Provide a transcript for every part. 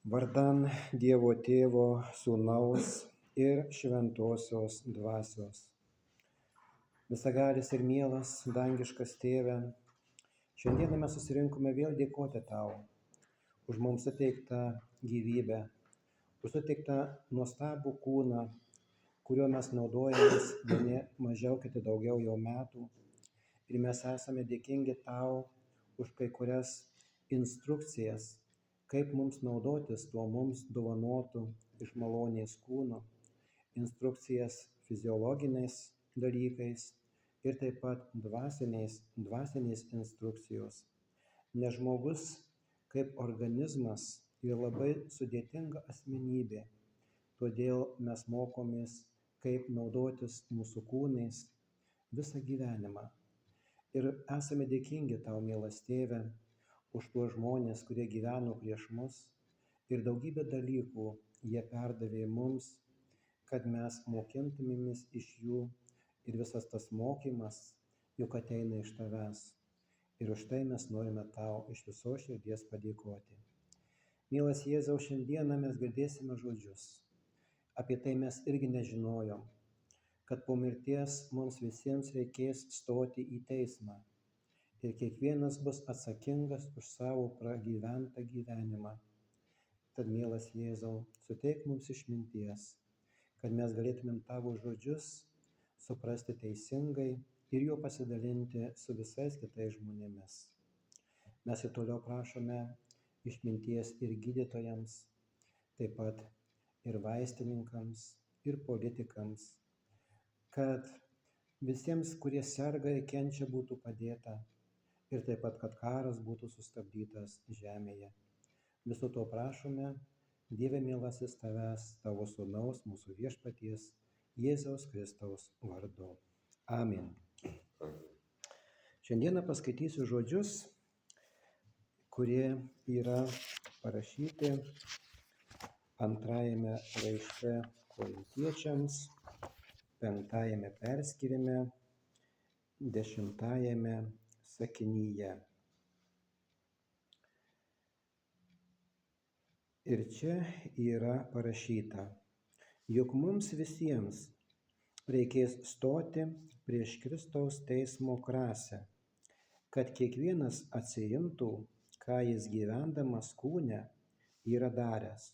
Vardan Dievo Tėvo, Sūnaus ir Šventosios Dvasios. Visagalis ir mielas dangiškas Tėve, šiandieną mes susirinkome vėl dėkoti Tau už mums suteiktą gyvybę, už suteiktą nuostabų kūną, kuriuo mes naudojamės vieni mažiau, kiti daugiau jau metų. Ir mes esame dėkingi Tau už kai kurias instrukcijas, kaip mums naudotis tuo mums dovanotu iš malonės kūnu, instrukcijas fiziologiniais dalykais ir taip pat dvasinės instrukcijos. Nes žmogus kaip organizmas yra labai sudėtinga asmenybė, todėl mes mokomės, kaip naudotis mūsų kūnais visą gyvenimą. Ir esame dėkingi Tau, mielas Tėve, už tuos žmonės, kurie gyveno prieš mus ir daugybę dalykų jie perdavė mums, kad mes mokintumėmės iš jų ir visas tas mokymas juk ateina iš Tavęs. Ir už tai mes norime Tau iš visos širdies padėkoti. Mielas Jėzau, šiandieną mes girdėsime žodžius. Apie tai mes irgi nežinojom, kad po mirties mums visiems reikės stoti į teismą. Ir kiekvienas bus atsakingas už savo pragyventą gyvenimą. Tad, mielas Jėzau, suteik mums išminties, kad mes galėtumėm Tavo žodžius suprasti teisingai ir juo pasidalinti su visais kitais žmonėmis. Mes ir toliau prašome išminties ir gydytojams, taip pat ir vaistininkams, ir politikams, kad visiems, kurie serga ir kenčia, būtų padėta. Ir taip pat, kad karas būtų sustabdytas žemėje. Viso to prašome, Dieve mielasis Tavęs, Tavo Sūnaus, mūsų Viešpaties, Jėzaus Kristaus vardu. Amen. Šiandieną paskaitysiu žodžius, kurie yra parašyti antrajame laiške Korintiečiams, 5 perskyrime, 10 sakinyje. Ir čia yra parašyta, jog mums visiems reikės stoti prieš Kristaus teismo krasę, kad kiekvienas atsiimtų, ką jis gyvendamas kūne yra daręs,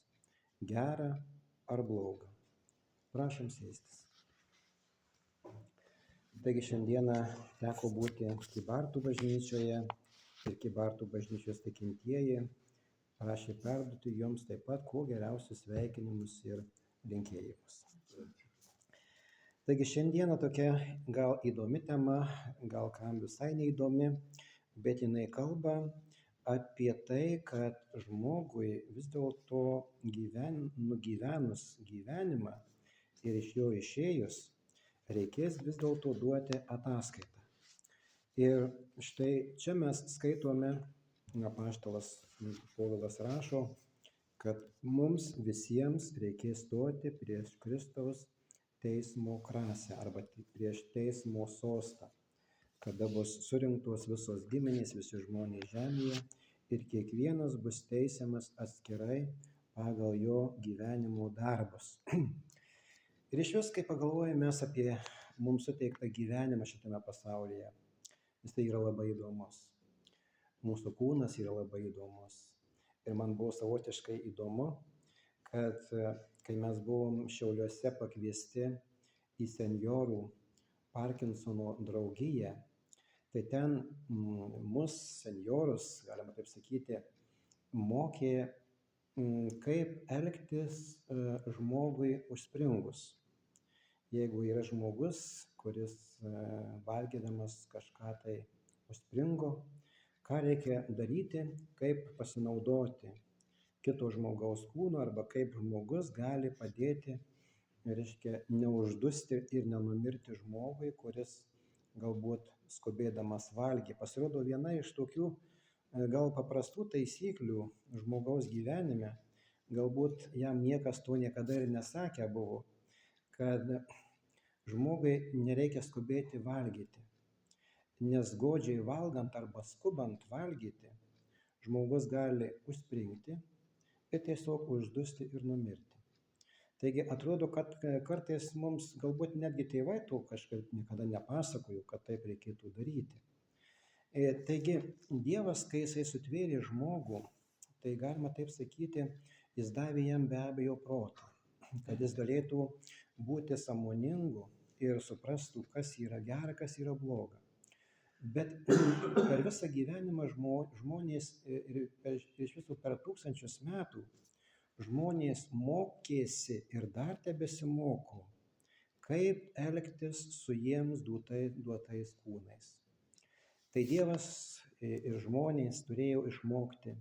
gerą ar blogą. Prašom sėstis. Taigi šiandieną teko būti Kybartų bažnyčioje ir Kybartų bažnyčios tikintieji prašė perduoti jums taip pat kuo geriausius sveikinimus ir linkėjimus. Taigi šiandieną tokia gal įdomi tema, gal kam visai neįdomi, bet jinai kalba apie tai, kad žmogui vis dėlto nugyvenus gyvenimą ir iš jo išėjus, reikės vis dėlto duoti ataskaitą. Ir štai čia mes skaitome, apaštalas Povilas rašo, kad mums visiems reikės stoti prieš Kristaus teismo krasę arba prieš teismo sostą, kada bus surinktos visos giminės, visi žmonės žemėje ir kiekvienas bus teisiamas atskirai pagal jo gyvenimo darbus. Ir iš vis, kai pagalvojame mes apie mums suteiktą gyvenimą šitame pasaulyje, jis yra labai įdomus. Mūsų kūnas yra labai įdomus. Ir man buvo savotiškai įdomu, kad kai mes buvom Šiauliuose pakviesti į senjorų Parkinsono draugiją, tai ten mus senjorus, galima taip sakyti, mokė, kaip elgtis žmogui užspringus. Jeigu yra žmogus, kuris valgydamas kažką tai užspringo, ką reikia daryti, kaip pasinaudoti kito žmogaus kūnu arba kaip žmogus gali padėti, neuždusti ir nenumirti žmogui, kuris galbūt skubėdamas valgė. Pasirodo, viena iš tokių gal paprastų taisyklių žmogaus gyvenime, galbūt jam niekas to niekada ir nesakė buvo, kad žmogui nereikia skubėti valgyti, nes godžiai valgant arba skubant valgyti, žmogus gali užspringti ir tiesiog uždusti ir numirti. Taigi atrodo, kad kartais mums galbūt netgi tėvai to kažkaip niekada nepasakojo, kad taip reikėtų daryti. Taigi Dievas, kai jisai sutvėrė žmogų, tai galima taip sakyti, jis davė jam be abejo protą, kad jis galėtų būti sąmoningu ir suprastų, kas yra gera, kas yra bloga. Bet per visą gyvenimą žmonės ir iš viso per tūkstančius metų žmonės mokėsi ir dar tebesimoko, kaip elgtis su jiems duotais kūnais. Tai Dievas ir žmonės turėjo išmokti,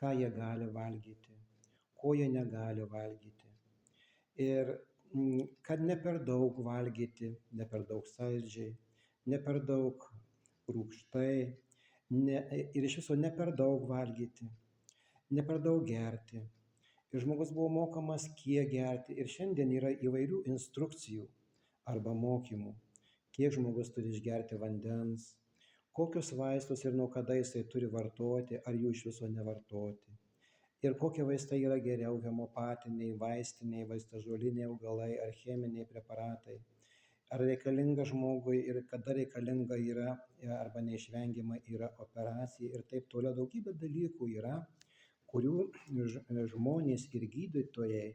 ką jie gali valgyti, ko jie negali valgyti. Ir kad ne per daug valgyti, ne per daug saldžiai, ne per daug rūgštai, ir iš viso ne per daug valgyti, ne per daug gerti. Ir žmogus buvo mokomas, kiek gerti. Ir šiandien yra įvairių instrukcijų arba mokymų, kiek žmogus turi išgerti vandens, kokius vaistus ir nuo kada jisai turi vartoti, ar jų iš viso nevartoti. Ir kokie vaistai yra geriau, hemopatiniai, vaistiniai, vaistažoliniai augalai ar cheminiai preparatai. Ar reikalinga žmogui ir kada reikalinga yra arba neišvengiama yra operacija ir taip toliau. Daugybė dalykų yra, kurių žmonės ir gydytojai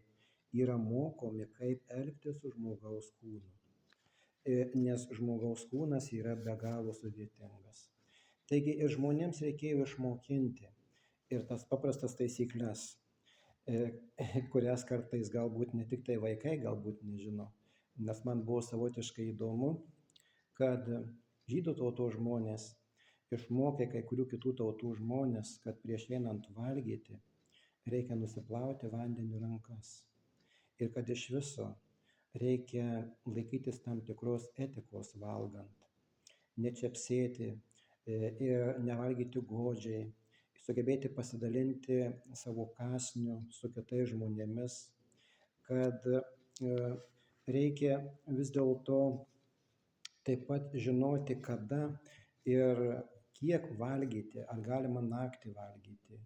yra mokomi, kaip elgtis su žmogaus kūnu. Nes žmogaus kūnas yra be galo sudėtingas. Taigi ir žmonėms reikėjo išmokinti ir tas paprastas taisyklės, kurias kartais galbūt ne tik tai vaikai galbūt nežino. Nes man buvo savotiškai įdomu, kad žydų tautos žmonės išmokė kai kurių kitų tautų žmonės, kad prieš einant valgyti reikia nusiplauti vandeniu rankas. Ir kad iš viso reikia laikytis tam tikros etikos valgant, nečepsėti ir nevalgyti godžiai, sugebėti pasidalinti savo kąsniu su kitais žmonėmis, kad reikia vis dėlto taip pat žinoti, kada ir kiek valgyti, ar galima naktį valgyti,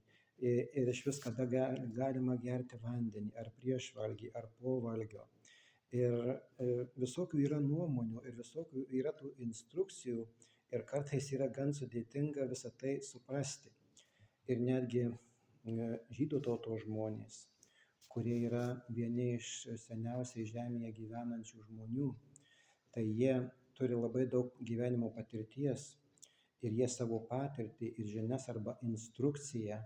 ir iš vis kada galima gerti vandenį, ar prieš valgį, ar po valgio. Ir visokių yra nuomonių, ir visokių yra tų instrukcijų, ir kartais yra gan sudėtinga visą tai suprasti. Ir netgi žydų tautos žmonės, kurie yra vieni iš seniausiai žemėje gyvenančių žmonių, tai jie turi labai daug gyvenimo patirties ir jie savo patirtį ir žinias arba instrukciją,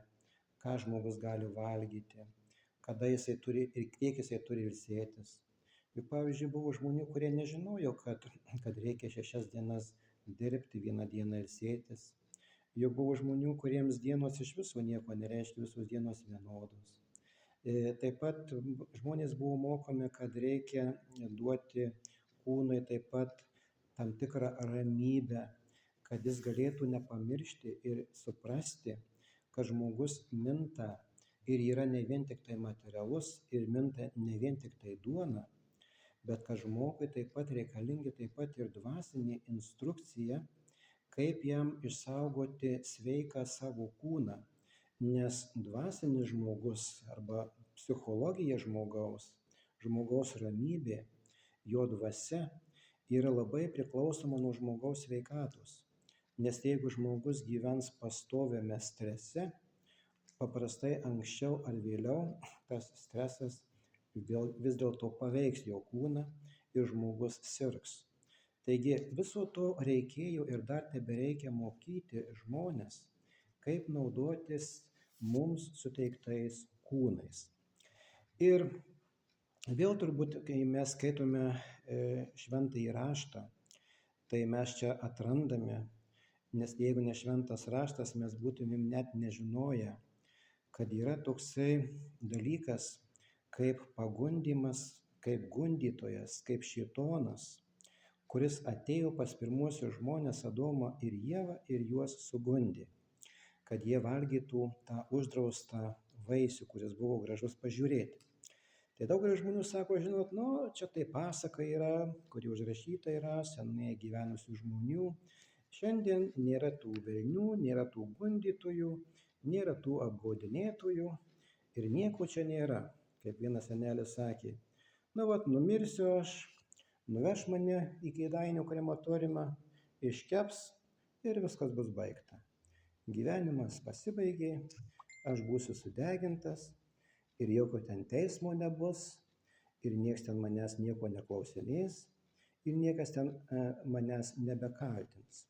ką žmogus gali valgyti, kada jisai turi ir kiek jisai turi ilsėtis. Juk pavyzdžiui buvo žmonių, kurie nežinojo, kad reikia 6 dienas dirbti, 1 dieną ilsėtis. Juk buvo žmonių, kuriems dienos iš viso nieko nereiškia, visos dienos vienodos. Taip pat žmonės buvo mokomi, kad reikia duoti kūnui taip pat tam tikrą ramybę, kad jis galėtų nepamiršti ir suprasti, kad žmogus minta ir yra ne vien tik tai materialus ir minta ne vien tik tai duona, bet kad žmogui taip pat reikalingi taip pat ir dvasinė instrukcija, kaip jam išsaugoti sveiką savo kūną. Nes dvasinis žmogus arba psichologija žmogaus ramybė, jo dvasia yra labai priklausoma nuo žmogaus sveikatos. Nes jeigu žmogus gyvens pastoviame strese, paprastai anksčiau ar vėliau tas stresas vis dėlto paveiks jo kūną ir žmogus sirgs. Taigi viso to reikėjo ir dar tebereikia mokyti žmones, kaip naudotis mums suteiktais kūnais. Ir vėl turbūt, kai mes skaitome šventąjį raštą, tai mes čia atrandame, nes jeigu ne šventas raštas, mes būtumėm net nežinoję, kad yra toksai dalykas, kaip pagundymas, kaip gundytojas, kaip šėtonas, kuris atėjo pas pirmuosius žmones Adomą ir Ievą ir juos sugundė, kad jie valgytų tą uždraustą vaisių, kuris buvo gražus pažiūrėti. Tai daugelis žmonių sako, žinot, čia tai pasaka yra, kuri užrašyta yra senai gyvenusių žmonių. Šiandien nėra tų velnių, nėra tų gundytojų, nėra tų apgaudinėtojų. ir nieko čia nėra, kaip vienas senelis sakė. Na vat, numirsiu aš, nuveš mane į Kėdainių krematoriumą, iškeps ir viskas bus baigta. Gyvenimas pasibaigė, aš būsiu sudegintas ir jokio ten teismo nebus ir niekas ten manęs nieko neklausinės ir niekas ten manęs nebekaltins.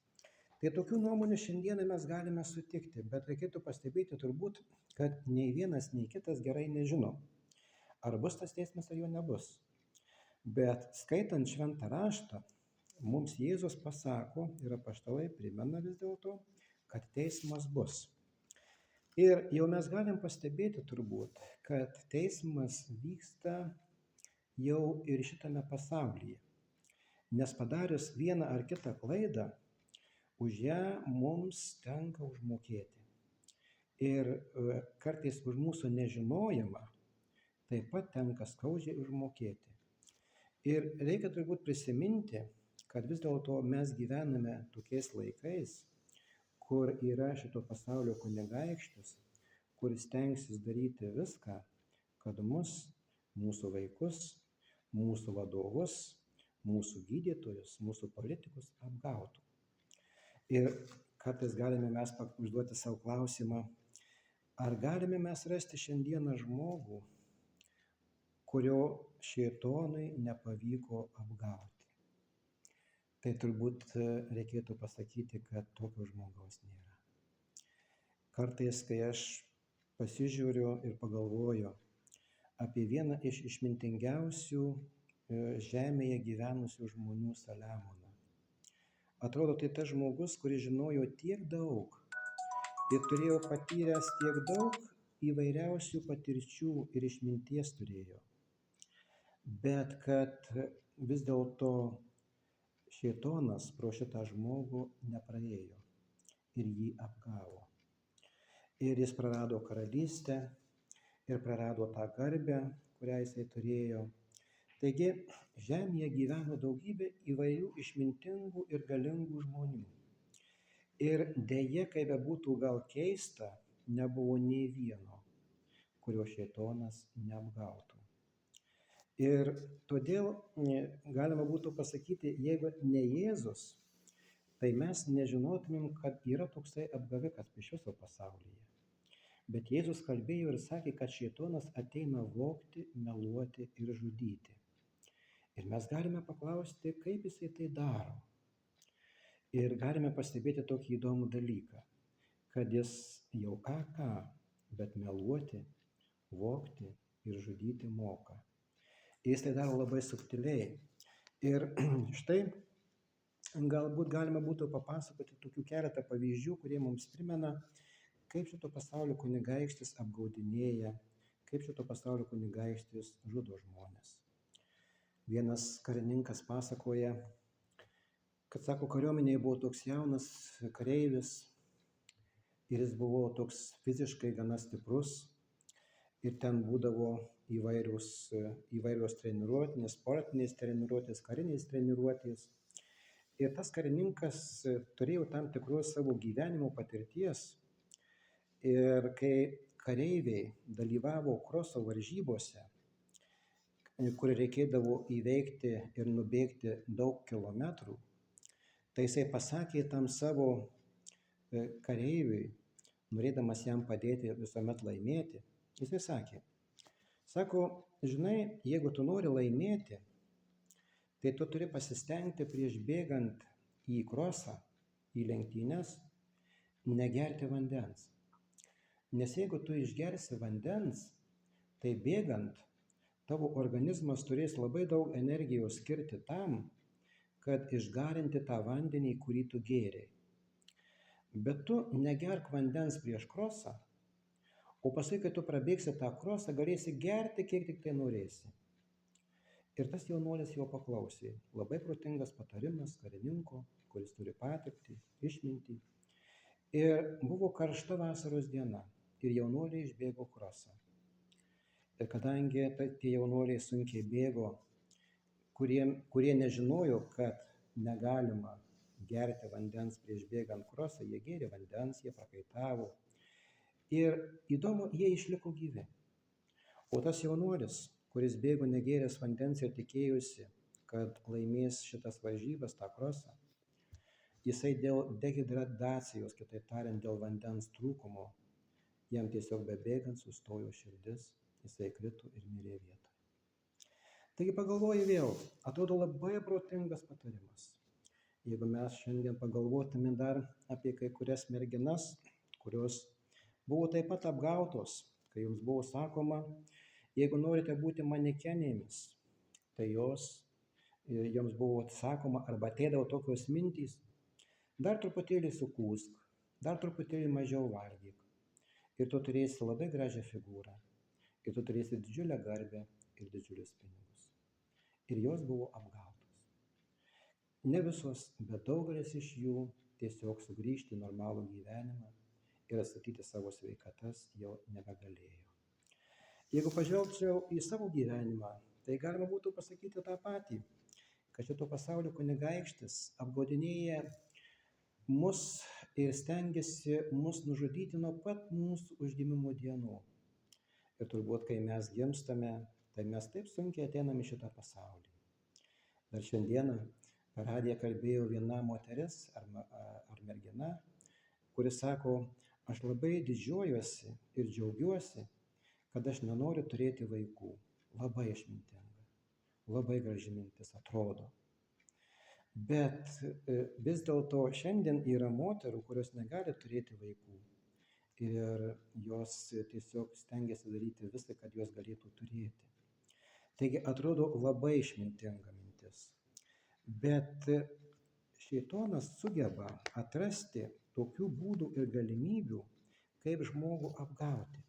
Tai tokių nuomonių šiandieną mes galime sutikti, bet reikėtų pastebėti turbūt, kad nei vienas, nei kitas gerai nežino, ar bus tas teismas, ar jo nebus. Bet skaitant šventą raštą, mums Jėzus pasako ir apaštalai primena vis dėlto, kad teismas bus. Ir jau mes galim pastebėti turbūt, kad teismas vyksta jau ir šitame pasaulyje. Nes padarius vieną ar kitą klaidą, už ją mums tenka užmokėti. Ir kartais už mūsų nežinojimą taip pat tenka skaudžiai užmokėti. Ir reikia turbūt prisiminti, kad vis dėlto mes gyvename tokiais laikais, kur yra šito pasaulio kunigaikštis, kuris stengsis daryti viską, kad mus, mūsų vaikus, mūsų vadovus, mūsų gydytojus, mūsų politikus apgautų. Ir kartais galime mes užduoti savo klausimą, ar galime mes rasti šiandieną žmogų, kurio šėtonui nepavyko apgauti. Tai turbūt reikėtų pasakyti, kad tokio žmogaus nėra. Kartais, kai aš pasižiūriu ir pagalvoju apie vieną iš išmintingiausių žemėje gyvenusių žmonių Saliamoną. Atrodo, tai tas žmogus, kuris žinojo tiek daug ir turėjo patyręs tiek daug įvairiausių patirčių ir išminties turėjo. Bet kad vis dėlto šėtonas pro šitą žmogų nepraėjo ir jį apgavo. Ir jis prarado karalystę ir prarado tą garbę, kurią jisai turėjo. Taigi žemėje gyveno daugybė įvairių išmintingų ir galingų žmonių. Ir deja, kaip bebūtų gal keista, nebuvo nei vieno, kurio šėtonas neapgautų. Ir todėl galima būtų pasakyti, jeigu ne Jėzus, tai mes nežinotumėm, kad yra toksai apgavikas iš viso pasaulyje. Bet Jėzus kalbėjo ir sakė, kad šėtonas ateina vogti, meluoti ir žudyti. Ir mes galime paklausti, kaip jisai tai daro. Ir galime pastebėti tokį įdomų dalyką, kad jis jau ką, bet meluoti, vogti ir žudyti moka. Jis tai daro labai subtiliai. Ir štai galbūt galima būtų papasakoti tokių keletą pavyzdžių, kurie mums primena, kaip šito pasaulio kunigaikštis apgaudinėja, kaip šito pasaulio kunigaikštis žudo žmonės. Vienas karininkas pasakoja, kad sako, kariuomenėje buvo toks jaunas kareivis ir jis buvo toks fiziškai gana stiprus ir ten būdavo įvairios treniruotės, sportinės treniruotės, karinės treniruotės. Ir tas karininkas turėjo tam tikros savo gyvenimo patirties ir kai kareiviai dalyvavo kroso varžybose, kur reikėdavo įveikti ir nubėgti daug kilometrų, tai jisai pasakė tam savo kareiviui, norėdamas jam padėti visuomet laimėti, jisai sakė, žinai, jeigu tu nori laimėti, tai tu turi pasistengti prieš bėgant į krosą, į lenktynes, negerti vandens. Nes jeigu tu išgersi vandens, tai bėgant, tavo organizmas turės labai daug energijos skirti tam, kad išgarinti tą vandenį, kurį tu gėrei. Bet tu negerk vandens prieš krosą, o paskui, kai tu prabėgsi tą krosą, galėsi gerti, kiek tik tai norėsi. Ir tas jaunuolis jo paklausė. Labai protingas patarimas karininko, kuris turi patirtį, išmintį. Ir buvo karšta vasaros diena ir jaunuoliai išbėgo krosą. Ir kadangi tie jaunuoliai sunkiai bėgo, kurie nežinojo, kad negalima gerti vandens prieš bėgant krosą, jie gėrė vandens, jie prakaitavo. Ir įdomu, jie išliko gyvi. O tas jaunuolis, kuris bėgo negėręs vandens ir tikėjosi, kad laimės šitas varžybas, tą krosą, jisai dėl dehidratacijos, kitaip tariant, dėl vandens trūkumo, jam tiesiog bebėgant sustojo širdis, jisai krito ir mirė vietoje. Taigi pagalvoju vėl, atrodo labai protingas patarimas. Jeigu mes šiandien pagalvotume dar apie kai kurias merginas, kurios buvo taip pat apgautos, kai jums buvo sakoma, jeigu norite būti manekenėmis, tai joms buvo sakoma arba ateidavo tokios mintys, dar truputėlį sukūsk, dar truputėlį mažiau valgyk. Ir tu turėsi labai gražią figūrą, ir tu turėsi didžiulę garbę ir didžiulius pinigus. Ir jos buvo apgautos. Ne visos, bet daugelis iš jų tiesiog sugrįžti į normalų gyvenimą ir atstatyti savo sveikatas jau nebegalėjo. Jeigu pažvelgčiau į savo gyvenimą, tai galima būtų pasakyti tą patį, kad šito pasaulio kunigaikštis apgaudinėja mus ir stengiasi mus nužudyti nuo pat mūsų užgimimo dienų. Ir turbūt, kai mes gimstame, tai mes taip sunkiai ateiname į šitą pasaulį. Dar šiandieną per radiją kalbėjo viena moteris ar mergina, kuri sako, aš labai didžiuojuosi ir džiaugiuosi, kad aš nenoriu turėti vaikų. Labai išmintinga, labai graži mintis atrodo. Bet vis dėlto šiandien yra moterų, kurios negali turėti vaikų. Ir jos tiesiog stengiasi daryti viską, kad jos galėtų turėti. Taigi atrodo labai išmintinga mintis. Bet šėtonas sugeba atrasti tokių būdų ir galimybių, kaip žmogų apgauti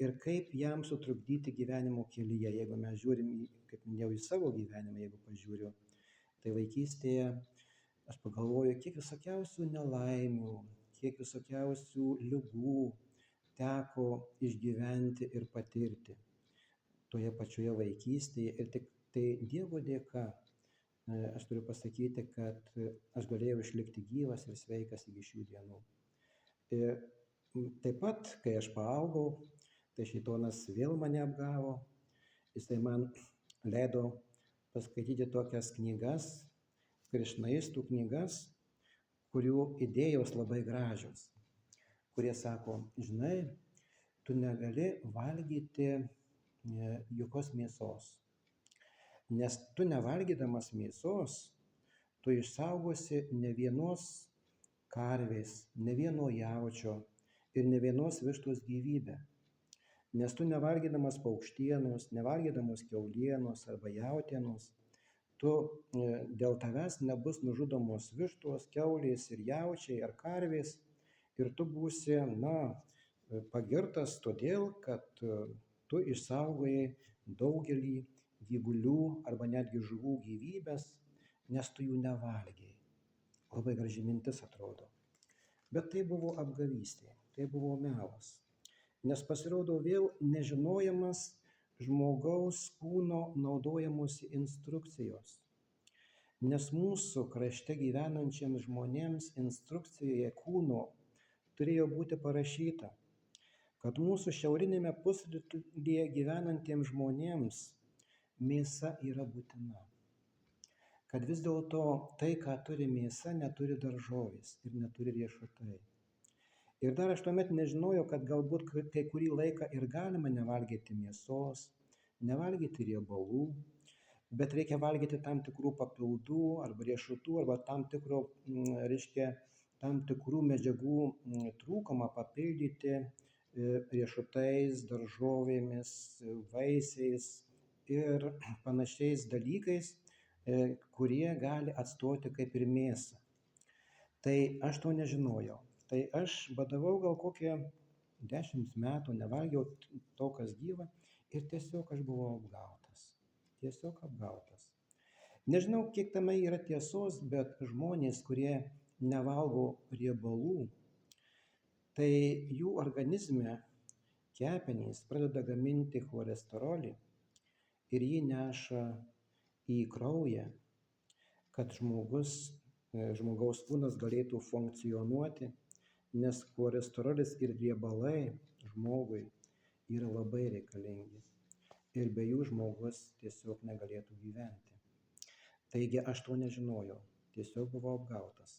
ir kaip jam sutrukdyti gyvenimo kelyje. Jeigu mes žiūrim, kaip minėjau, į savo gyvenimą, jeigu pažiūriu, tai vaikystėje aš pagalvoju, kiek visokiausių nelaimių, kiek visokiausių ligų teko išgyventi ir patirti toje pačioje vaikystėje. Ir tik tai Dievo dėka aš turiu pasakyti, kad aš galėjau išlikti gyvas ir sveikas iki šių dienų. Ir taip pat, kai aš paaugau, tai šėtonas vėl mane apgavo. Jisai man leido paskaityti tokias knygas, krišnaistų knygas, kurių idėjos labai gražios, kurie sako, žinai, tu negali valgyti jokios mėsos, nes tu nevalgydamas mėsos, tu išsaugosi ne vienos karvės, ne vieno jaučio ir ne vienos vištos gyvybę, nes tu nevalgydamas paukštienos, nevalgydamas kiaulienos arba jautienos, dėl tavęs nebus nužudomos vištos, kiaulės ir jaučiai ar karvės ir tu būsi, pagirtas todėl, kad tu išsaugojai daugelį gyvulių arba netgi žuvų gyvybės, nes tu jų nevalgei. Labai graži mintis atrodo. Bet tai buvo apgavystė, tai buvo melas, nes pasirodo vėl nežinojimas žmogaus kūno naudojamosi instrukcijos. Nes mūsų krašte gyvenančiams žmonėms instrukcijoje kūno turėjo būti parašyta, kad mūsų šiaurinėme pusrutulyje gyvenantiems žmonėms mėsa yra būtina. Kad vis dėlto tai, ką turi mėsa, neturi daržovės ir neturi riešutai. Ir dar aš tuomet nežinojau, kad galbūt kai kurį laiką ir galima nevalgyti mėsos, nevalgyti riebalų, bet reikia valgyti tam tikrų papildų arba riešutų arba tam tikrų medžiagų trūkumą papildyti riešutais, daržovėmis, vaisiais ir panašiais dalykais, kurie gali atstoti kaip ir mėsą. Tai aš to nežinojau. Tai aš badavau gal kokie 10 metų, nevalgiau to, kas gyva ir tiesiog aš buvau apgautas. Tiesiog apgautas. Nežinau, kiek tame yra tiesos, bet žmonės, kurie nevalgo riebalų, tai jų organizme kepenys pradeda gaminti cholesterolį ir jį neša į kraują, kad žmogaus kūnas galėtų funkcionuoti, nes cholesterolis ir riebalai žmogui yra labai reikalingi. ir be jų žmogus tiesiog negalėtų gyventi. Taigi aš to nežinojau, tiesiog buvau apgautas.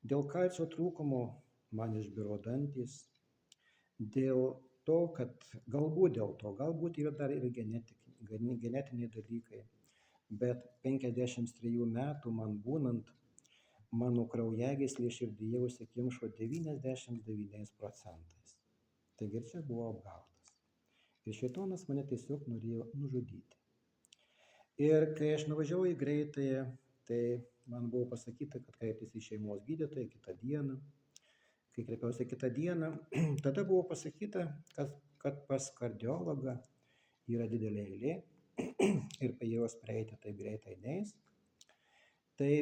Dėl kalcio trūkumo man išbiro dantys, dėl to, kad galbūt yra dar ir genetiniai dalykai, bet 53 metų man būnant, mano kraujagyslė širdyje užsikimšo 99%. Taigi ir čia buvau apgautas. Ir šėtonas mane tiesiog norėjo nužudyti. Ir kai aš nuvažiavau į greitąją, tai man buvo pasakyta, kad kreiptis į šeimos gydytoją kitą dieną. Kai kreipiausi kitą dieną, tada buvo pasakyta, kad pas kardiologą yra didelė eilė ir prie jos prieiti taip greitai neis. Tai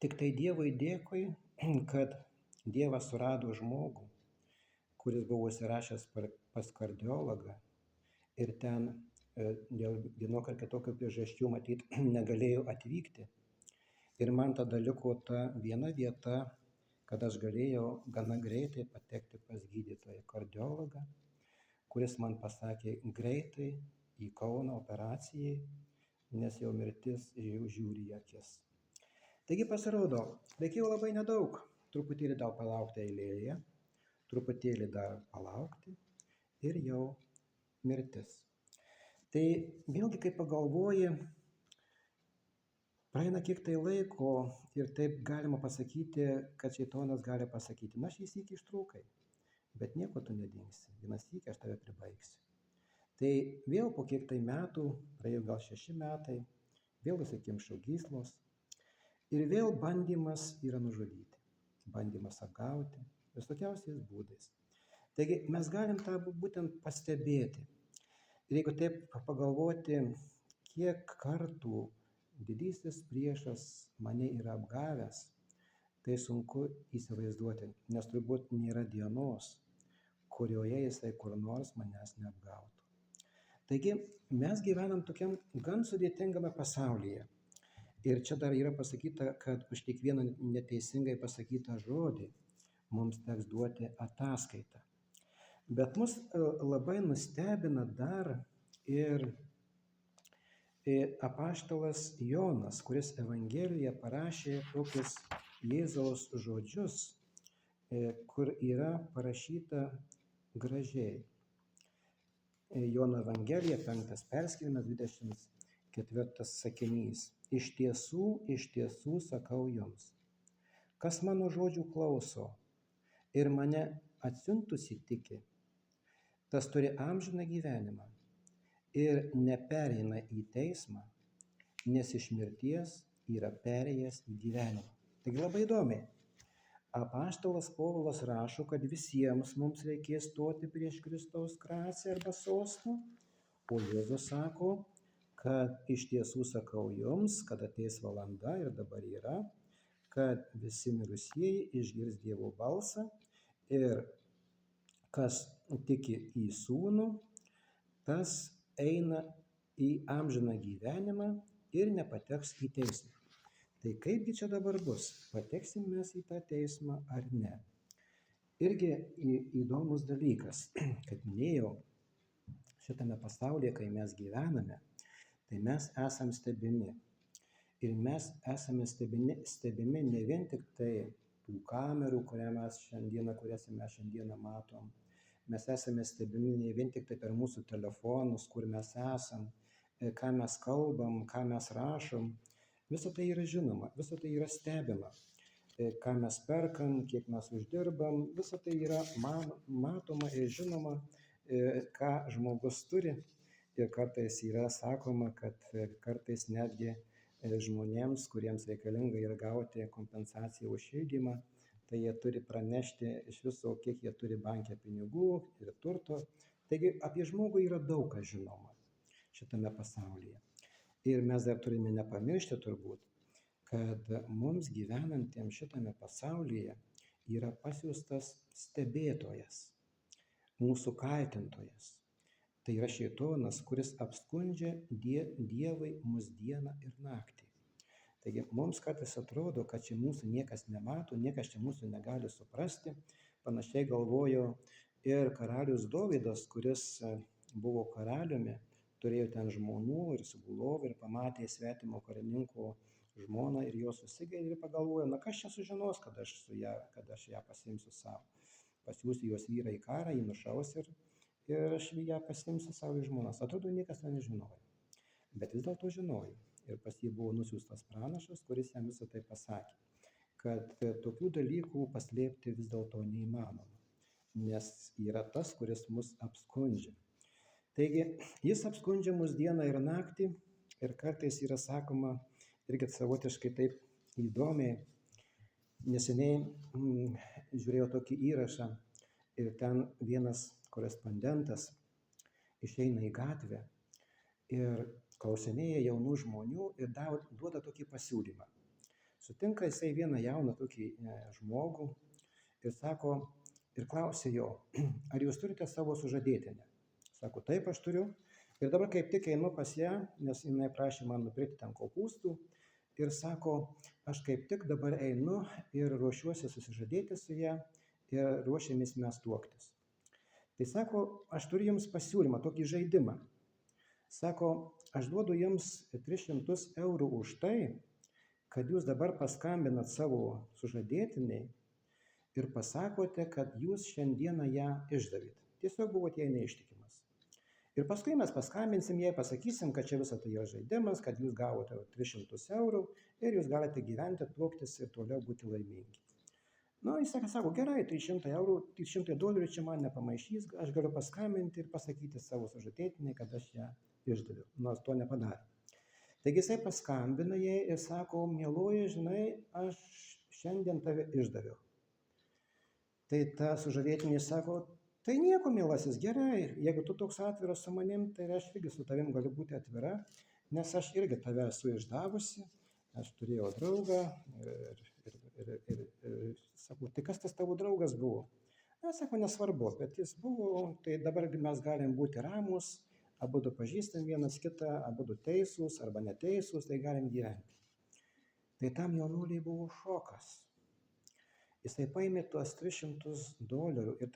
tik tai Dievui dėkui, kad Dievas surado žmogų, kuris buvo užsirašęs pas kardiologą ir ten dėl vienokio ar kitokio priežasčių matyt negalėjo atvykti. Ir man tada liko ta viena vieta, kad aš galėjau gana greitai patekti pas gydytoją kardiologą, kuris man pasakė greitai į Kauną operacijai, nes jau mirtis jau žiūri į akis. Taigi pasirodo, reikėjo labai nedaug, truputėlį dar palaukti eilėje, truputėlį dar palaukti ir jau mirtis. Tai vėlgi, kai pagalvoji, praeina kiek tai laiko ir taip galima pasakyti, kad šėtonas gali pasakyti, na šį sykį ištrūkai, bet nieko tu nedingsi, vieną sykį aš tave pribaigsiu. Tai vėl po kiek tai metų, praėjo gal 6 metai, vėl įsikimšo gyslos ir vėl bandymas yra nužudyti, bandymas apgauti visokiausiais būdais. Taigi mes galim tą būtent pastebėti. Ir jeigu taip pagalvoti, kiek kartų didysis priešas mane yra apgavęs, tai sunku įsivaizduoti, nes turbūt nėra dienos, kurioje jisai kur nors manęs neapgautų. Taigi mes gyvenam tokiam gan sudėtingame pasaulyje. Ir čia dar yra pasakyta, kad už kiekvieną neteisingai pasakytą žodį mums teks duoti ataskaitą. Bet mus labai nustebina dar ir apaštalas Jonas, kuris Evangelijoje parašė tokius Jėzaus žodžius, kur yra parašyta gražiai. Jono Evangelija, 5 perskirimas, 24 sakinys. Iš tiesų sakau jums, kas mano žodžių klauso ir mane atsiuntusi tiki, tas turi amžiną gyvenimą ir nepereina į teismą, nes iš mirties yra perėjęs į gyvenimą. Taigi labai įdomiai. Apaštalas Povilas rašo, kad visiems mums reikės stoti prieš Kristaus krasę arba sostą, o Jėzus sako, kad iš tiesų sakau jums, kad ateis valanda ir dabar yra, kad visi mirusieji išgirs Dievo balsą ir kas tiki į Sūnų, tas eina į amžiną gyvenimą ir nepateks į teismą. Tai kaipgi čia dabar bus? Pateksim mes į tą teismą ar ne? Irgi įdomus dalykas, kaip minėjau, šitame pasaulyje, kai mes gyvename, tai mes esame stebimi. Ir mes esame stebimi ne vien tik tai tų kamerų, kurias mes šiandieną matom. Mes esame stebimi ne vien tik tai per mūsų telefonus, kur mes esam, ką mes kalbam, ką mes rašom. Visa tai yra žinoma, visa tai yra stebima. Ką mes perkam, kiek mes uždirbam, visa tai yra matoma ir žinoma, ką žmogus turi. Ir kartais yra sakoma, kad kartais netgi žmonėms, kuriems reikalinga yra gauti kompensaciją už šildymą, tai jie turi pranešti iš viso, kiek jie turi banke pinigų ir turto. Taigi apie žmogų yra daug kas žinoma šitame pasaulyje. Ir mes dar turime nepamiršti turbūt, kad mums gyvenantiems šitame pasaulyje yra pasiųstas stebėtojas, mūsų kaltintojas. Tai yra šėtonas, kuris apskundžia Dievui mus dieną ir naktį. Taigi mums kartais atrodo, kad čia mūsų niekas nemato, niekas čia mūsų negali suprasti. Panašiai galvojo ir karalius Dovydas, kuris buvo karaliumi, turėjo ten žmonų ir sugulovų ir pamatė svetimo karininko žmoną ir jo susigailė ir pagalvojo, na kas čia sužinos, kad aš ją pasiimsiu savo. Pasiųsiu jos vyrą į karą, jį nušaus ir aš ją pasiimsiu savo į žmonas. Atrodo, niekas to nežinojo. Bet vis dėlto žinojo. Ir pas jį buvo nusiųstas pranašas, kuris jam visą tai pasakė, kad tokių dalykų paslėpti vis dėlto neįmanoma, nes yra tas, kuris mus apskundžia. Taigi, jis apskundžia mus dieną ir naktį ir kartais yra sakoma, irgi savotiškai taip įdomiai, neseniai žiūrėjau tokį įrašą ir ten vienas korespondentas išeina į gatvę ir klausinėja jaunų žmonių ir duoda tokį pasiūlymą. Sutinka jisai vieną jauną tokį žmogų ir sako, ir klausia jo, ar jūs turite savo sužadėtinę? Sako, taip, aš turiu. Ir dabar kaip tik einu pas ją, nes jinai prašė man nupirkti ten kopūstų. Ir sako, aš kaip tik dabar einu ir ruošiuosi susižadėti su ją ir ruošiamės mes tuoktis. Tai sako, aš turiu jums pasiūlymą, tokį žaidimą. Sako, aš duodu jums 300 eurų už tai, kad jūs dabar paskambinat savo sužadėtiniai ir pasakote, kad jūs šiandieną ją išdavėt. Tiesiog buvote jai neištikimas. Ir paskui mes paskambinsim jai, pasakysim, kad čia visą tai yra žaidimas, kad jūs gavote 300 eurų ir jūs galite gyventi, tuoktis ir toliau būti laimingi. Nu, jis sako, gerai, 300 eurų, 300 dolerių čia man nepamaišys, aš galiu paskambinti ir pasakyti savo sužadėtiniai, kad aš ją išdaviau, nors to nepadarė. Taigi jisai paskambina jai ir sako, mieloji, žinai, aš šiandien tave išdaviau. Tai ta sužadėtinė sako, tai nieko, mielasis, gerai, jeigu tu toks atviras su manim, tai aš irgi su tavim galiu būti atvira, nes aš irgi tave esu išdavusi, aš turėjau draugą ir sakau, tai kas tas tavo draugas buvo? Na, sako, nesvarbu, bet jis buvo, tai dabar mes galim būti ramus, abudu pažįstam vienas kitą, abudu teisūs arba neteisūs, tai galim gyventi. Tai tam jaunuoliai buvo šokas. Jisai paėmė tuos 300 dolerių ir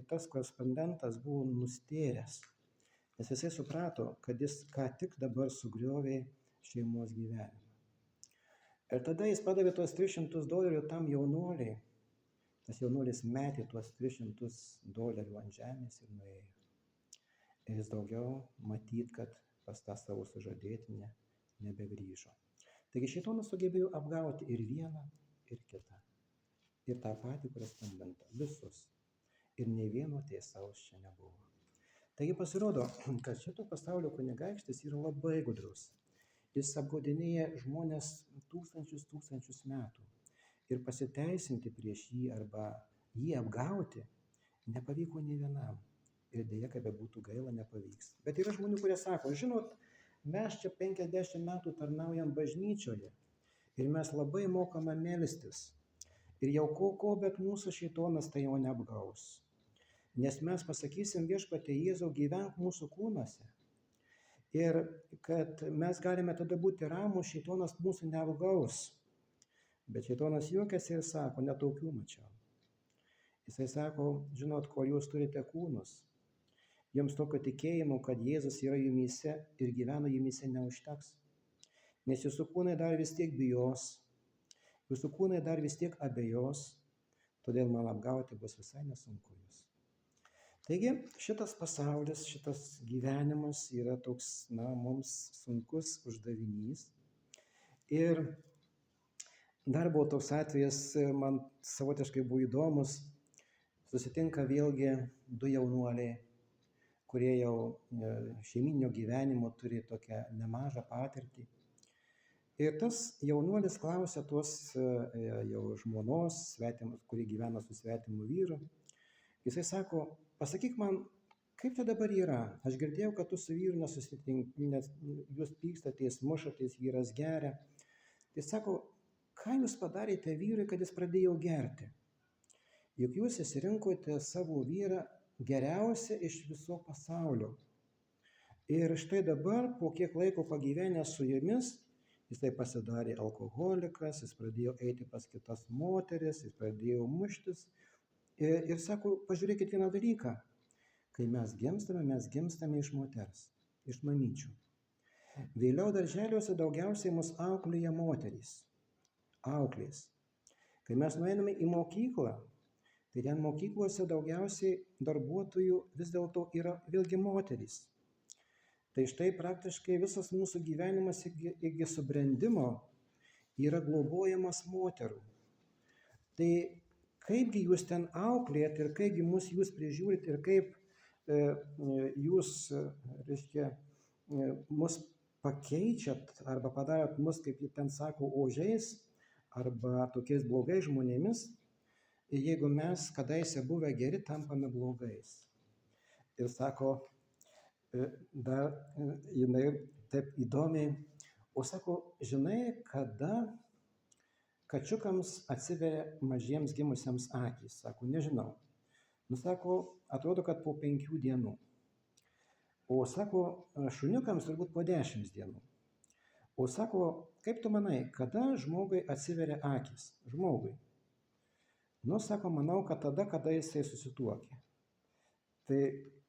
tas korespondentas buvo nustėręs, nes jisai suprato, kad jis ką tik dabar sugriovė šeimos gyvenimą. Ir tada jis padavė tuos 300 dolerių tam jaunuoliai. Tas jaunuolis metė tuos 300 dolerių ant žemės ir nuėjo. Ir jis daugiau matyt, kad pas tą savo sužadėtinę nebegrįžo. Taigi šėtonas sugebėjo apgauti ir vieną, ir kitą. Ir tą patį korespondentą. Visus. Ir nei vieno teisaus čia nebuvo. Taigi pasirodo, kad šito pasaulio kunigaikštis yra labai gudrus. Jis apgaudinėja žmonės tūkstančius metų. Ir pasiteisinti prieš jį arba jį apgauti nepavyko nei vienam. Ir dėja, kaip bebūtų gaila, nepavyks. Bet yra žmonių, kurie sako, žinot, mes čia 50 metų tarnaujam bažnyčioje ir mes labai mokame melstis. Ir jau ko, bet mūsų šėtonas tai jau neapgaus. Nes mes pasakysim viešpatie Jėzau, gyvenk mūsų kūnuose. Ir kad mes galime tada būti ramūs, šėtonas mūsų neapgaus. Bet šėtonas juokiasi ir sako, netokių mačiau. Jisai sako, žinot, kol jūs turite kūnus, jums tokio tikėjimo, kad Jėzus yra jumyse ir gyvena jumyse neužteks. Nes jūsų kūnai dar vis tiek bijos, jūsų kūnai dar vis tiek abejos, todėl man apgauti bus visai nesunku jūs. Taigi šitas pasaulis, šitas gyvenimas yra toks, mums sunkus uždavinys. Ir dar buvo toks atvejas, man savotiškai buvo įdomus, susitinka vėlgi du jaunuoliai, kurie jau šeiminio gyvenimo turi tokią nemažą patirtį. Ir tas jaunuolis klausia tos jau žmonos, kuri gyvena su svetimu vyru. Jisai sako, pasakyk man, kaip čia dabar yra? Aš girdėjau, kad tu su vyru nesusitinki, nes jūs pykstatės, mušatės, vyras geria. Tai sako, ką jūs padarėte vyrui, kad jis pradėjo gerti? Juk jūs išsirinkote savo vyrą geriausia iš viso pasaulio. Ir štai dabar, po kiek laiko pagyvenęs su jumis, jisai pasidarė alkoholikas, jis pradėjo eiti pas kitas moteris, jis pradėjo muštis. Ir sako, pažiūrėkit vieną dalyką, Kai mes gimstame iš moters, iš mamyčių. Vėliau darželiuose daugiausiai mus auklėja moterys, auklės. Kai mes nueiname į mokyklą, tai ten mokyklose daugiausiai darbuotojų vis dėlto yra vėlgi moterys. Tai štai praktiškai visas mūsų gyvenimas iki subrendimo yra globojamas moterų. Tai kaipgi jūs ten auklėjat ir kaipgi jūs prižiūrit ir kaip jūs, reiškia, mus pakeičiat arba padarot mus, kaip jie ten sako, ožiais arba tokiais blogais žmonėmis, jeigu mes kadaise buvę geri tampame blogais. Ir sako, dar jinai taip įdomiai, o sako, žinai, kada kačiukams atsiveria mažiems gimusiems akys? Sako, nežinau. Nu, sako, atrodo, kad po 5 dienų. O sako, šuniukams turbūt po 10 dienų. O sako, kaip tu manai, kada žmogui atsiveria akys? Žmogui. Nu, sako, manau, kad tada, kada jisai susituokė. Tai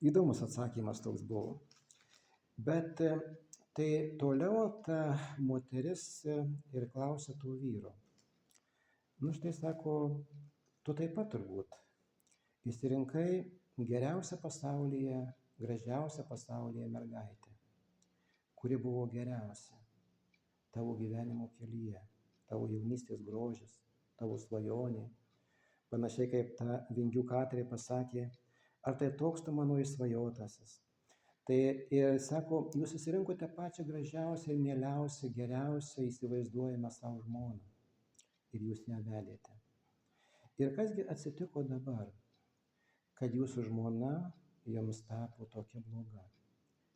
įdomus atsakymas toks buvo. Bet tai toliau ta moteris ir klausia to vyro. Nu, štai sako, tu taip pat turbūt išsirinkai geriausią pasaulyje, gražiausią pasaulyje mergaitę, kuri buvo geriausia tavo gyvenimo kelyje, tavo jaunystės grožis, tavo svajonė. Panašiai kaip ta Vingių Katrė pasakė, ar tai toks tu mano išsvajotasis. Tai ir sako, jūs susirinkote pačią gražiausią ir mieliausią, geriausią įsivaizduojamą savo žmoną. Ir jūs ją vedėte. Ir kasgi atsitiko dabar, kad jūsų žmona jums tapo tokia bloga?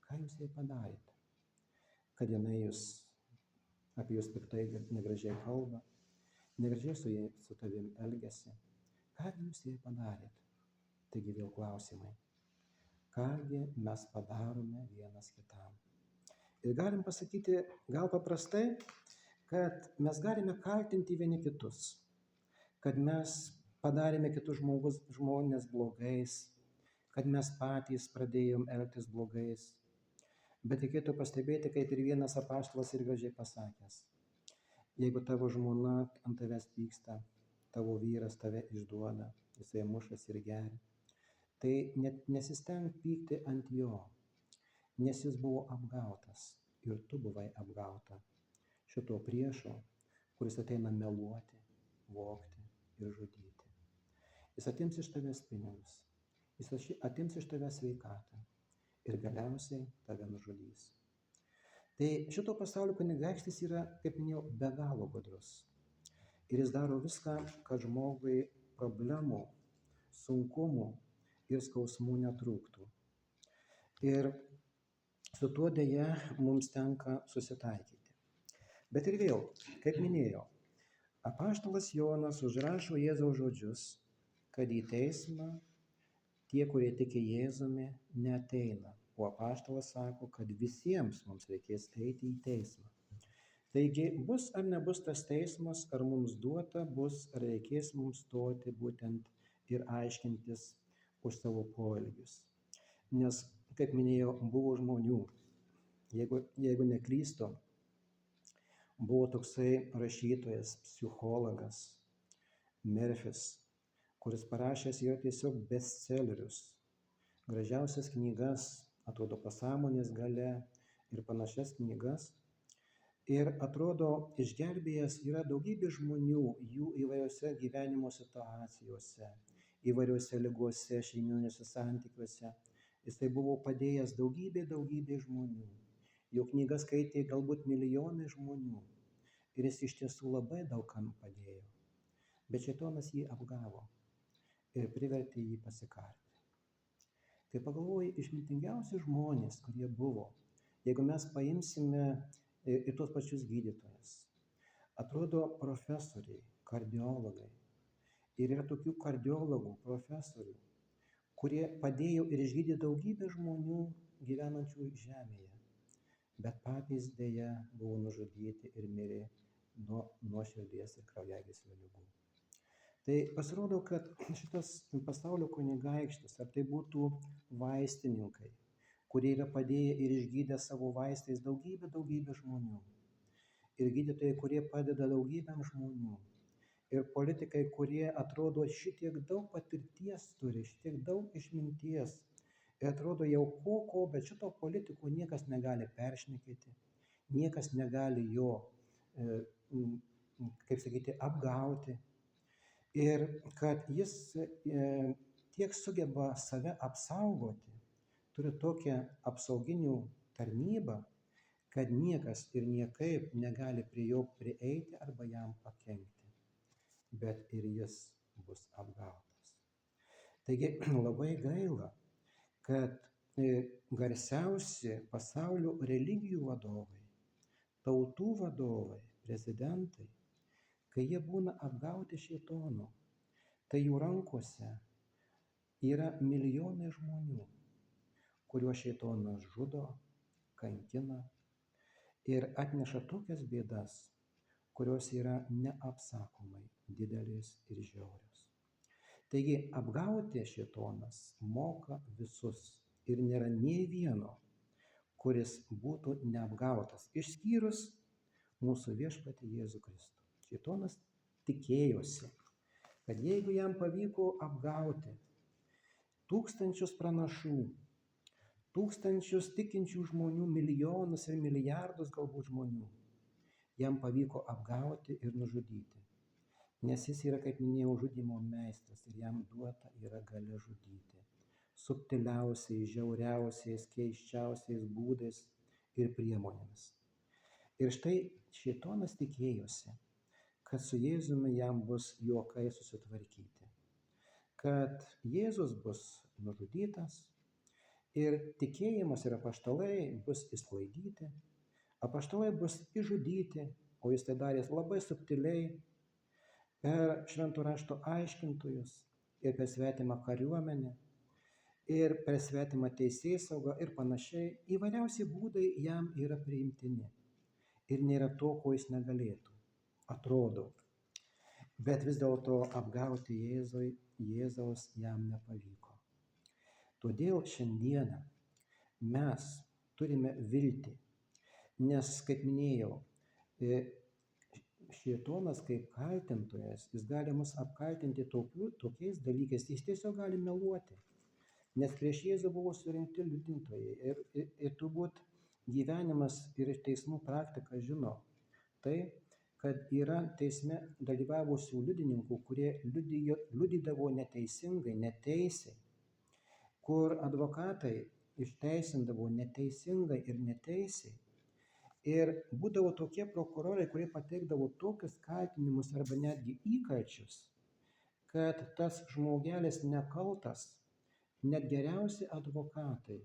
Ką jūs jai padarėte? Kad jinai apie jūs piktai negražiai kalba, negražiai su tavim elgiasi. Ką jūs jai padarėte? Taigi vėl klausimai. Kągi mes padarome vienas kitam? Ir galim pasakyti gal paprastai, kad mes galime kaltinti vieni kitus, kad mes padarėme kitus žmonės blogais, kad mes patys pradėjom elgtis blogais. Bet reikėtų pastebėti, kaip ir vienas apaštalas ir gražiai pasakęs, jeigu tavo žmona ant tavęs pyksta, tavo vyras tave išduoda, jisai mušas ir geria, tai net nesistenk pykti ant jo, nes jis buvo apgautas ir tu buvai apgauta šito priešo, kuris ateina meluoti, vogti ir žudyti. Jis atims iš tavęs pinigus, jis atims iš tavęs sveikatą ir galiausiai tave nužudys. Tai šito pasaulio kunigaikštis yra, kaip minėjau, be galo gudrus. Ir jis daro viską, kad žmogui problemų, sunkumų ir skausmų netrūktų. Ir su tuo dėja mums tenka susitaikyti. Bet ir vėl, kaip minėjau, apaštalas Jonas užrašo Jėzaus žodžius, kad į teismą tie, kurie tiki Jėzumi, neateina. O apaštalas sako, kad visiems mums reikės eiti į teismą. Taigi bus ar nebus tas teismas, ar mums duota bus, ar reikės mums stoti būtent ir aiškintis už savo poelgius. Nes, kaip minėjau, buvo žmonių, jeigu neklystu, buvo toksai rašytojas, psichologas Merfis, kuris parašęs jo tiesiog bestsellerius, gražiausias knygas, atrodo pasąmonės galia ir panašias knygas. Ir atrodo išgelbėjęs yra daugybė žmonių, jų įvairiose gyvenimo situacijose, įvairiose ligose, šeiminiuose santykiuose. Jisai buvo padėjęs daugybė žmonių. Jo knygas skaitė galbūt milijonai žmonių. Ir jis iš tiesų labai daug kam padėjo. Bet šėtonas jį apgavo ir privertė jį pasikarti. Tai pagalvoju, išmintingiausi žmonės, kurie buvo, jeigu mes paimsime ir tos pačius gydytojus, atrodo profesoriai, kardiologai. Ir yra tokių kardiologų, profesorių, kurie padėjo ir išgydė daugybę žmonių gyvenančių žemėje. Bet patys dėja buvo nužudyti ir mirė nuo širdies ir kraujagyslių ligų. Tai pasirodo, kad šitas pasaulio kunigaikštis, ar tai būtų vaistininkai, kurie yra padėję ir išgydę savo vaistais daugybę žmonių, ir gydytojai, kurie padeda daugybėm žmonių, ir politikai, kurie atrodo šitiek daug patirties turi, šitiek daug išminties, ir atrodo jau bet šito politiko niekas negali peršnekėti, niekas negali jo, kaip sakyti, apgauti. Ir kad jis tiek sugeba save apsaugoti, turi tokią apsauginių tarnybą, kad niekas ir niekaip negali prie jo prieiti arba jam pakenkti, bet ir jis bus apgautas. Taigi labai gaila, kad garsiausi pasaulio religijų vadovai, tautų vadovai, prezidentai, kai jie būna apgauti šėtono, tai jų rankose yra milijonai žmonių, kuriuos šėtonas žudo, kankina ir atneša tokias bėdas, kurios yra neapsakomai didelės ir žiaurios. Taigi apgauti šėtonas moka visus ir nėra nei vieno, kuris būtų neapgautas, išskyrus mūsų viešpatį Jėzų Kristų. Šėtonas tikėjosi, kad jeigu jam pavyko apgauti tūkstančius pranašų, tūkstančius tikinčių žmonių, milijonus ir milijardus galbūt žmonių, jam pavyko apgauti ir nužudyti. Nes jis yra, kaip minėjau, žudymo meistras ir jam duota yra galia žudyti. Subtiliausiais, žiauriausiais, keisčiausiais būdais ir priemonėmis. Ir štai šėtonas tikėjosi, kad su Jėzumi jam bus juokai susitvarkyti, kad Jėzus bus nužudytas ir tikėjimas ir apaštalai bus išsklaidyti, apaštalai bus išžudyti, o jis tai darė labai subtiliai per švento rašto aiškintojus ir per svetimą kariuomenę ir per svetimą teisėsaugą ir panašiai. Įvairiausi būdai jam yra priimtini ir nėra to, ko jis negalėtų. Atrodo, bet vis dėlto apgauti Jėzaus jam nepavyko. Todėl šiandieną mes turime viltį, nes, kaip minėjau, šėtonas kaip kaltintojas, jis gali mus apkaltinti tokiais dalykais, jis tiesiog gali meluoti, nes prieš Jėzų buvo surinkti liudytojai ir turbūt gyvenimas ir teismų praktika žino tai, kad yra teisme dalyvavusių liudininkų, kurie liudydavo neteisingai, neteisiai, kur advokatai išteisindavo neteisingai ir neteisiai. Ir būdavo tokie prokurorai, kurie pateikdavo tokius kaltinimus arba netgi įkalčius, kad tas žmogelis nekaltas, net geriausi advokatai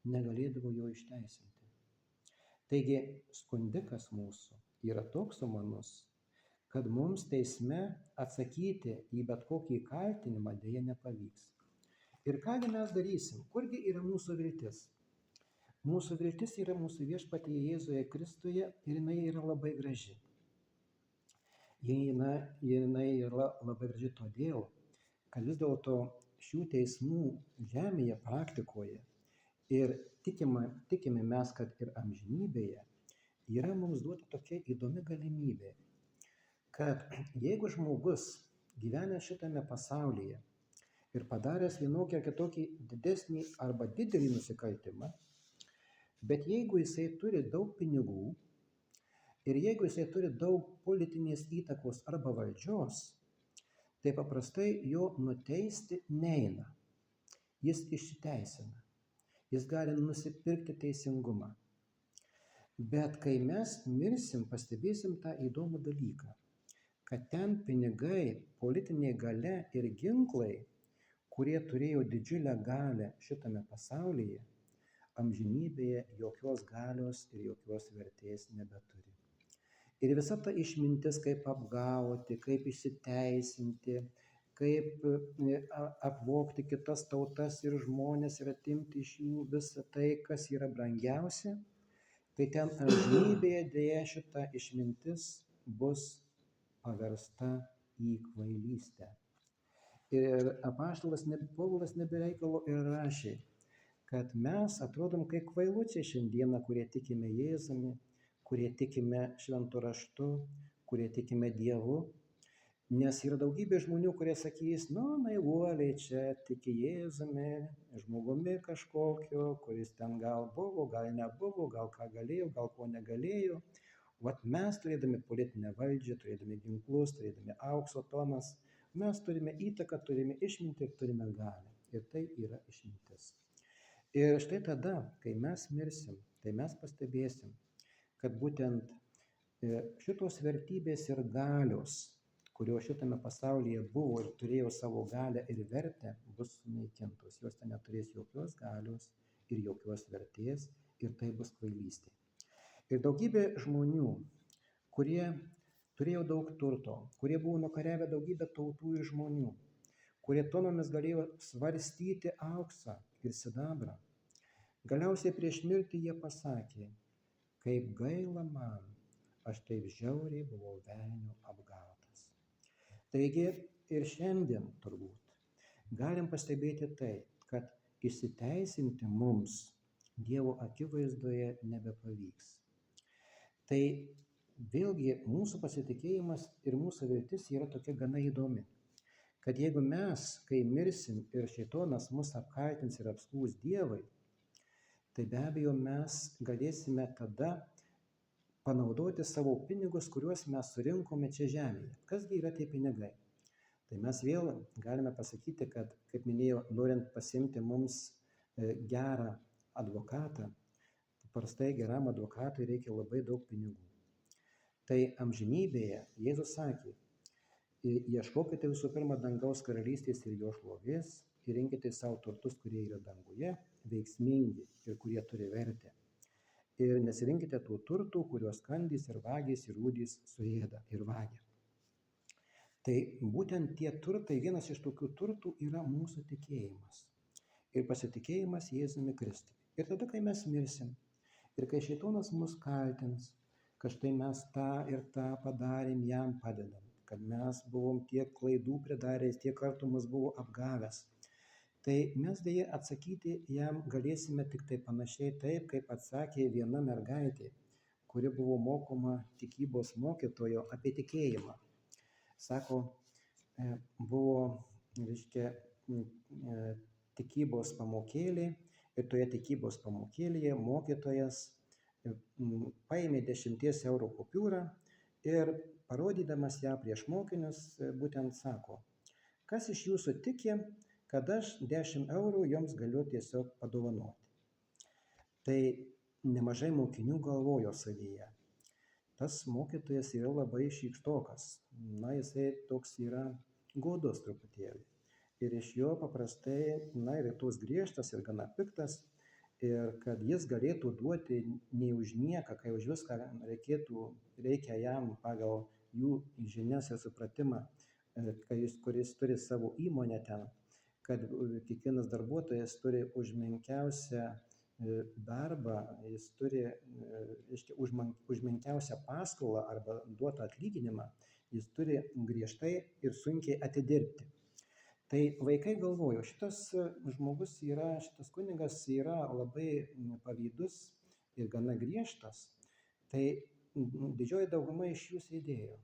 negalėdavo jo išteisinti. Taigi skundikas mūsų yra toks sumanus, kad mums teisme atsakyti į bet kokį kaltinimą dėja nepavyks. Ir kągi mes darysim? Kurgi yra mūsų viltis? Mūsų viltis yra mūsų viešpatyje Jėzuje Kristuje ir jinai yra labai graži. Jinai yra labai graži todėl, kad vis dėlto šių teismų žemėje praktikoje ir tikime mes, kad ir amžinybėje yra mums duota tokia įdomi galimybė, kad jeigu žmogus gyvena šitame pasaulyje ir padaręs vienokį ar kitokį didesnį arba didelį nusikaltimą, bet jeigu jisai turi daug pinigų ir jeigu jisai turi daug politinės įtakos arba valdžios, tai paprastai jo nuteisti neina. Jis išsiteisina. Jis gali nusipirkti teisingumą. Bet kai mes mirsim, pastebėsim tą įdomų dalyką, kad ten pinigai, politinė galia ir ginklai, kurie turėjo didžiulę galią šitame pasaulyje, amžinybėje jokios galios ir jokios vertės nebeturi. Ir visa ta išmintis, kaip apgauti, kaip išsiteisinti, kaip apvogti kitas tautas ir žmones ir atimti iš jų visą tai, kas yra brangiausia, tai ten amžinybėje dėja šita išmintis bus paversta į kvailystę. Ir apaštalas Povilas nebereikalo ir rašė, kad mes atrodom kaip kvailučiai šiandieną, kurie tikime Jėzumi, kurie tikime šventu raštu, kurie tikime Dievu. Nes yra daugybė žmonių, kurie sakys, naivuoliai čia tiki Jėzumi, žmogumi kažkokiu, kuris ten gal buvo, gal nebuvo, gal ką galėjo, gal ko negalėjo. Vat mes turėdami politinę valdžią, turėdami ginklus, turėdami aukso tonas, mes turime įtaką, turime išmintį ir turime galią. Ir tai yra išmintis. Ir štai tada, kai mes mirsim, tai mes pastebėsim, kad būtent šitos vertybės ir galios, kurios šitame pasaulyje buvo ir turėjo savo galią ir vertę, bus sunaikintos. Jos ten neturės jokios galios ir jokios vertės ir tai bus kvailystė. Ir daugybė žmonių, kurie turėjo daug turto, kurie buvo nukariavę daugybę tautų ir žmonių, kurie tonomis galėjo svarstyti auksą ir sidabrą. Galiausiai prieš mirtį jie pasakė, kaip gaila man, aš taip žiauriai buvau velnio apgautas. Taigi ir šiandien turbūt galim pastebėti tai, kad įsiteisinti mums Dievo akivaizdoje nebepavyks. Tai vėlgi mūsų pasitikėjimas ir mūsų viltis yra tokia gana įdomi, kad jeigu mes, kai mirsim ir šėtonas mus apkaltins ir apskūs Dievui, tai be abejo mes galėsime tada panaudoti savo pinigus, kuriuos mes surinkome čia žemėje. Kasgi yra tie pinigai? Tai mes vėl galime pasakyti, kad, kaip minėjau, norint pasimti mums gerą advokatą, paprastai geram advokatui reikia labai daug pinigų. Tai amžinybėje Jėzus sakė, ieškokite visų pirma dangaus karalystės ir jo šlovės ir rinkite savo turtus, kurie yra danguje, veiksmingi ir kurie turi vertę. Ir nesirinkite tų turtų, kuriuos kandys ir vagys ir rūdys suėda ir vagia. Tai būtent tie turtai, vienas iš tokių turtų yra mūsų tikėjimas. Ir pasitikėjimas Jėzumi Kristumi. Ir tada, kai mes mirsim, ir kai šėtonas mus kaltins, kad štai mes tą ir tą padarėm jam padedant, kad mes buvom tiek klaidų pridaręs, tiek kartų mus buvo apgavęs, tai mes dėja atsakyti jam galėsime tik tai panašiai taip, kaip atsakė viena mergaitė, kuri buvo mokoma tikybos mokytojo apie tikėjimą. Sako, buvo, reiškia, tikybos pamokėlė ir toje tikybos pamokėlėje mokytojas paėmė 10 eurų kupiūrą ir parodydamas ją prieš mokinius būtent sako, kas iš jūsų tiki, kad aš 10 eurų joms galiu tiesiog padovanoti. Tai nemažai mokinių galvojo savyje. Tas mokytojas yra labai šykštokas. Jisai toks yra godus truputėlį. Ir iš jo paprastai, ir toks griežtas ir gana piktas. Ir kad jis galėtų duoti nei už nieką, kai už viską reikia jam pagal jų žinias ir supratimą, kuris turi savo įmonę ten, kad kiekvienas darbuotojas turi už menkiausią darbą, jis turi, už menkiausią paskolą arba duotą atlyginimą, jis turi griežtai ir sunkiai atidirbti. Tai vaikai galvojo, šitas žmogus yra, šitas kunigas yra labai pavydus ir gana griežtas, tai didžioji dauguma iš jų sėdėjo.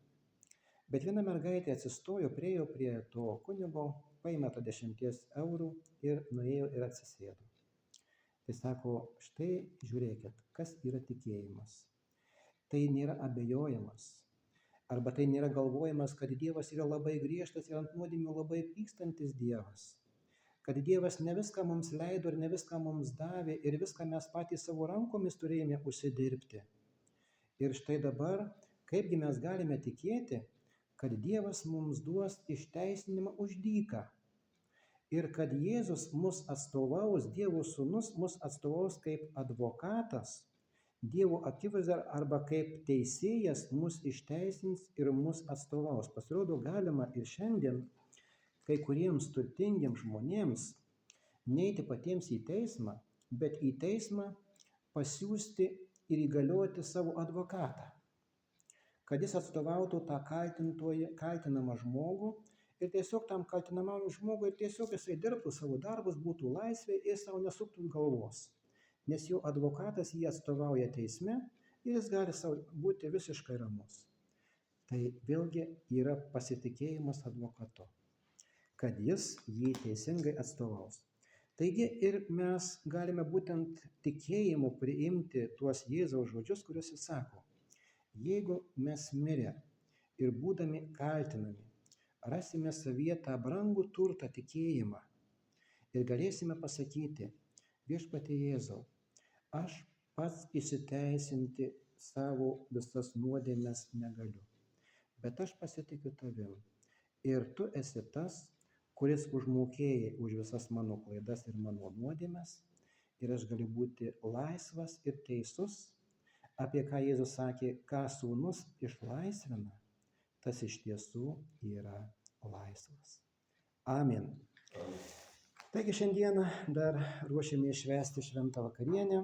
Bet viena mergaitė atsistojo, priėjo prie to kunigo, paėmė tą 10 eurų ir nuėjo ir atsisėdo. Tai sako, štai žiūrėkit, kas yra tikėjimas. Tai nėra abejojimas. Arba tai nėra galvojimas, kad Dievas yra labai griežtas ir ant nuodėmių labai pykstantis Dievas. Kad Dievas ne viską mums leido ir ne viską mums davė ir viską mes patys savo rankomis turėjome užsidirbti. Ir štai dabar, kaipgi mes galime tikėti, kad Dievas mums duos išteisinimą už dyką. Ir kad Jėzus mus atstovaus, Dievo sūnus mus atstovaus kaip advokatas, Dievo akivaizdoje arba kaip teisėjas mus išteisins ir mus atstovaus. Pasirodo, galima ir šiandien kai kuriems turtingiems žmonėms neiti patiems į teismą, bet į teismą pasiųsti ir įgalioti savo advokatą. kad jis atstovautų tą kaltinamą žmogų ir tiesiog tam kaltinamam žmogui tiesiog jisai dirbtų savo darbus, būtų laisvė ir savo nesuktų galvos. Nes jo advokatas jį atstovauja teisme ir jis gali būti visiškai ramus. Tai vėlgi yra pasitikėjimas advokatu, kad jis jį teisingai atstovaus. Taigi ir mes galime būtent tikėjimu priimti tuos Jėzaus žodžius, kuriuos jis sako. Jeigu mes mirę ir būdami kaltinami, rasime savyje tą brangų turtą tikėjimą ir galėsime pasakyti, viešpatie Jėzau, aš pats įsiteisinti savo visas nuodėmes negaliu, bet aš pasitikiu tavim ir tu esi tas, kuris užmokėjai už visas mano klaidas ir mano nuodėmes ir aš galiu būti laisvas ir teisus, apie ką Jėzus sakė, ką sūnus išlaisvina, tas iš tiesų yra laisvas. Amen. Taigi šiandieną dar ruošiamės švęsti šventą vakarienę.